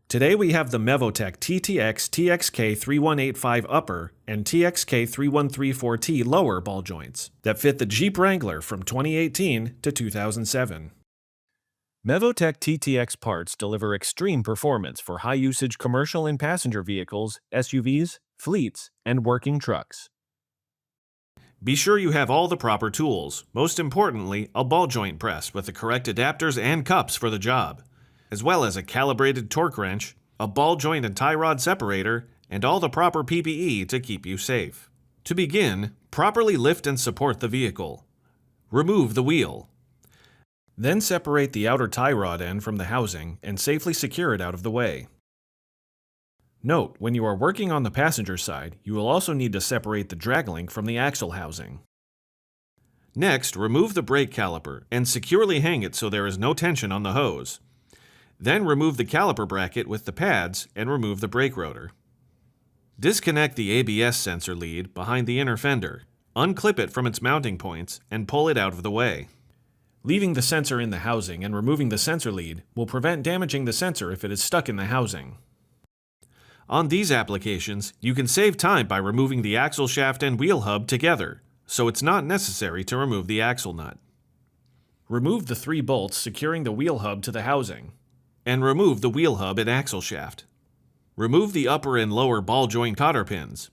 Today we have the Mevotech TTX TXK3185 upper and TXK3134T lower ball joints that fit the Jeep Wrangler from 2018 to 2007. Mevotech TTX parts deliver extreme performance for high-usage commercial and passenger vehicles, SUVs, fleets, and working trucks. Be sure you have all the proper tools, most importantly, a ball joint press with the correct adapters and cups for the job, as well as a calibrated torque wrench, a ball joint and tie rod separator, and all the proper PPE to keep you safe. To begin, properly lift and support the vehicle. Remove the wheel. Then separate the outer tie rod end from the housing and safely secure it out of the way. Note, when you are working on the passenger side, you will also need to separate the drag link from the axle housing. Next, remove the brake caliper and securely hang it so there is no tension on the hose. Then remove the caliper bracket with the pads and remove the brake rotor. Disconnect the ABS sensor lead behind the inner fender, unclip it from its mounting points, and pull it out of the way. Leaving the sensor in the housing and removing the sensor lead will prevent damaging the sensor if it is stuck in the housing. On these applications, you can save time by removing the axle shaft and wheel hub together, so it's not necessary to remove the axle nut. Remove the 3 bolts securing the wheel hub to the housing, and remove the wheel hub and axle shaft. Remove the upper and lower ball joint cotter pins.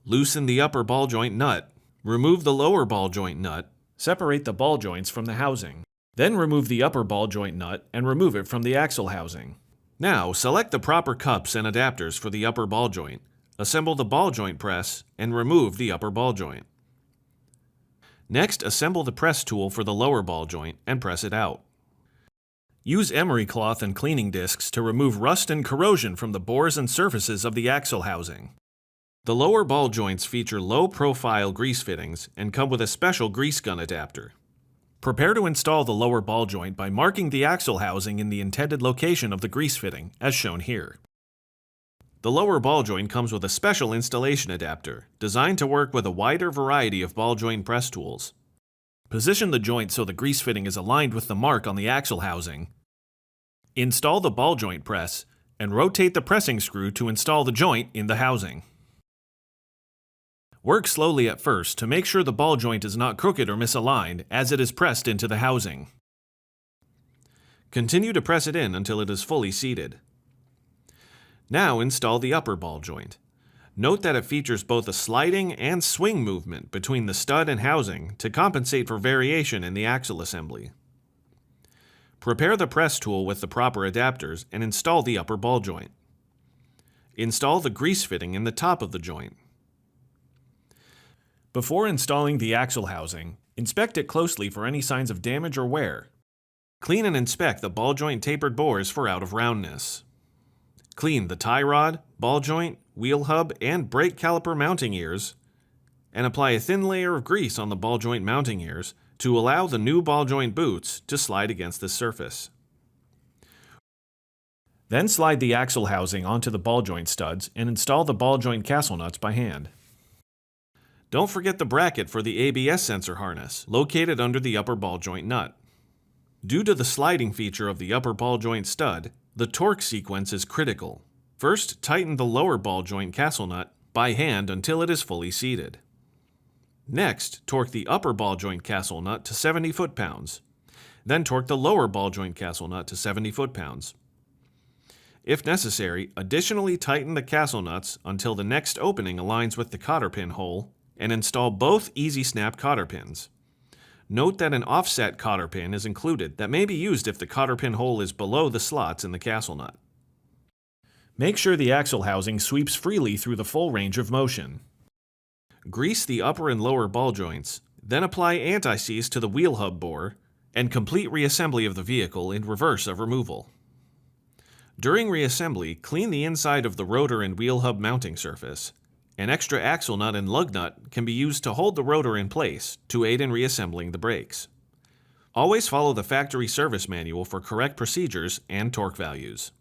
Loosen the upper ball joint nut. Remove the lower ball joint nut. Separate the ball joints from the housing. Then remove the upper ball joint nut and remove it from the axle housing. Now, select the proper cups and adapters for the upper ball joint, assemble the ball joint press, and remove the upper ball joint. Next, assemble the press tool for the lower ball joint and press it out. Use emery cloth and cleaning discs to remove rust and corrosion from the bores and surfaces of the axle housing. The lower ball joints feature low-profile grease fittings and come with a special grease gun adapter. Prepare to install the lower ball joint by marking the axle housing in the intended location of the grease fitting, as shown here. The lower ball joint comes with a special installation adapter, designed to work with a wider variety of ball joint press tools. Position the joint so the grease fitting is aligned with the mark on the axle housing. Install the ball joint press, and rotate the pressing screw to install the joint in the housing. Work slowly at first to make sure the ball joint is not crooked or misaligned as it is pressed into the housing. Continue to press it in until it is fully seated. Now install the upper ball joint. Note that it features both a sliding and swing movement between the stud and housing to compensate for variation in the axle assembly. Prepare the press tool with the proper adapters and install the upper ball joint. Install the grease fitting in the top of the joint. Before installing the axle housing, inspect it closely for any signs of damage or wear. Clean and inspect the ball joint tapered bores for out of roundness. Clean the tie rod, ball joint, wheel hub, and brake caliper mounting ears, and apply a thin layer of grease on the ball joint mounting ears to allow the new ball joint boots to slide against the surface. Then slide the axle housing onto the ball joint studs and install the ball joint castle nuts by hand. Don't forget the bracket for the ABS sensor harness, located under the upper ball joint nut. Due to the sliding feature of the upper ball joint stud, the torque sequence is critical. First, tighten the lower ball joint castle nut by hand until it is fully seated. Next, torque the upper ball joint castle nut to 70 foot-pounds. Then torque the lower ball joint castle nut to 70 foot-pounds. If necessary, additionally tighten the castle nuts until the next opening aligns with the cotter pin hole, and install both easy snap cotter pins. Note that an offset cotter pin is included that may be used if the cotter pin hole is below the slots in the castle nut. Make sure the axle housing sweeps freely through the full range of motion. Grease the upper and lower ball joints, then apply anti-seize to the wheel hub bore, and complete reassembly of the vehicle in reverse of removal. During reassembly, clean the inside of the rotor and wheel hub mounting surface. An extra axle nut and lug nut can be used to hold the rotor in place to aid in reassembling the brakes. Always follow the factory service manual for correct procedures and torque values.